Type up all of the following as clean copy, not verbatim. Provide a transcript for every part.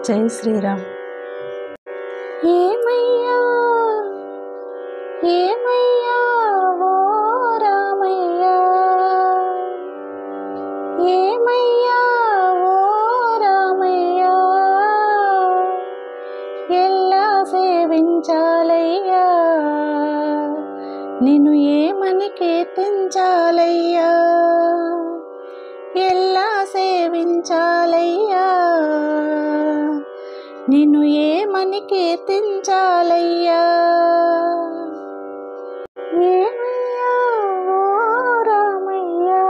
జై శ్రీరామ్. ఏమయ్యా ఏమయ్యా ఓ రామయ్యా, ఏమయ్యా ఓ రామయ్యా, ఎలా సేవించాలయ్యా, నిన్ను ఏమని కీర్తించాలయ్యా, ఎలా సేవించాలయ్యా, నిన్ను ఏమని కీర్తించాలయ్యా. ఏమయ్యా ఓ రామయ్యా,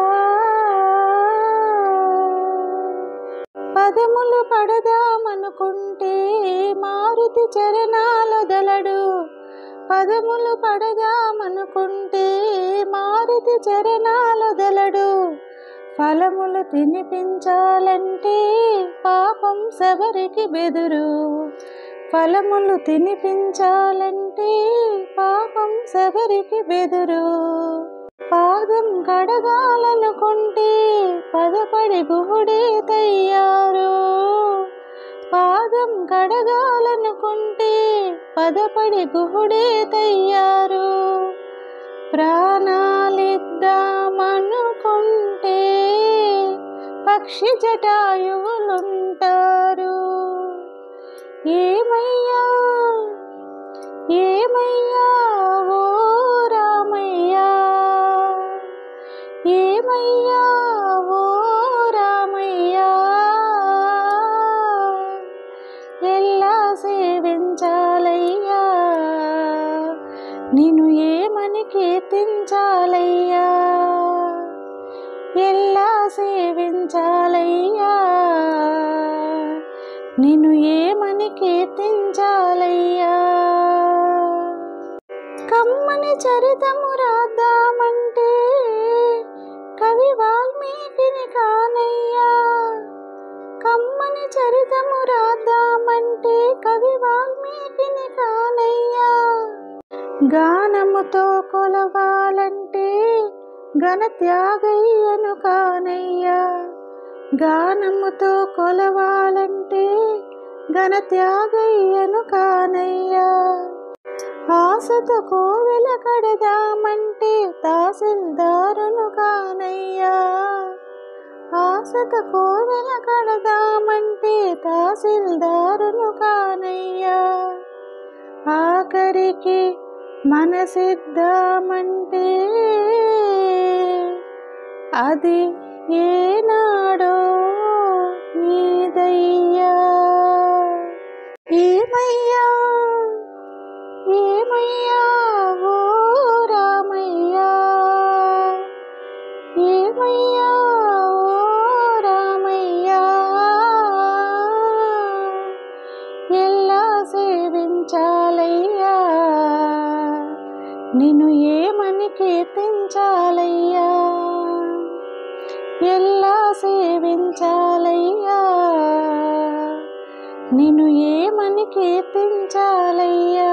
పదములు పడదామనుకుంటే మారుతి చరణాలొదలడు, పదములు పడదామనుకుంటే మారుతి చరణాలొదలడు, ఫలములు తినిపించాలంటే పాపం శబరికి బెదురు, ఫలములు తినిపించాలంటే పాపం శబరికి బెదురు, పాదం కడగాలనుకుంటే పదపడి గుహుడే తయ్యారు, పాదం కడగాలనుకుంటే పదపడి గుహుడే తయ్యారు, ప్రాణాలిద్దామనుకుంటే పక్షి జటాయువులుంటారు. ఏమయ్యా ఏమయ్యా ఓ రామయ్యా, ఏమయ్యా ఓ రామయ్యా, ఎలా సేవించాలయ్యా, నిన్ను ఏమని కీర్తించాలయ్యా, ఎలా సేవించాలయ్యా, నిన్ను ఏమని కీర్తించాలయ్యా. కమ్మని చరితము రాద్దామంటే కవి వాల్మీకిని కానయ్యా, కమ్మని చరితము రాద్దామంటే కవి వాల్మీకిని కానయ్యా, గానముతో కొలవాలంటే ఘన త్యాగయ్యను కానయ్యా, గానముతో కొలవాలంటే ఘన త్యాగయ్యను కానయ్యా, ఆశతో కోవెల కడదామంటే తహసీల్దారును కానయ్యా, ఆశతో కోవెల కడదామంటే తహసీల్దారును కానయ్యా, ఆఖరికి మనసిద్దామంటే అది ఏనాడో నీదయ్యా. ఏమయ్యా ఏమయ్యా ఓ రామయ్యా, ఏమయ్యా ఓ రామయ్యా, ఎలా సేవించాలయ్యా, నిన్ను ఏమని కీర్తించాలయ్యా, ఎలా సేవించాలయ్యా, నిన్ను ఏమని కీర్తించాలయ్యా.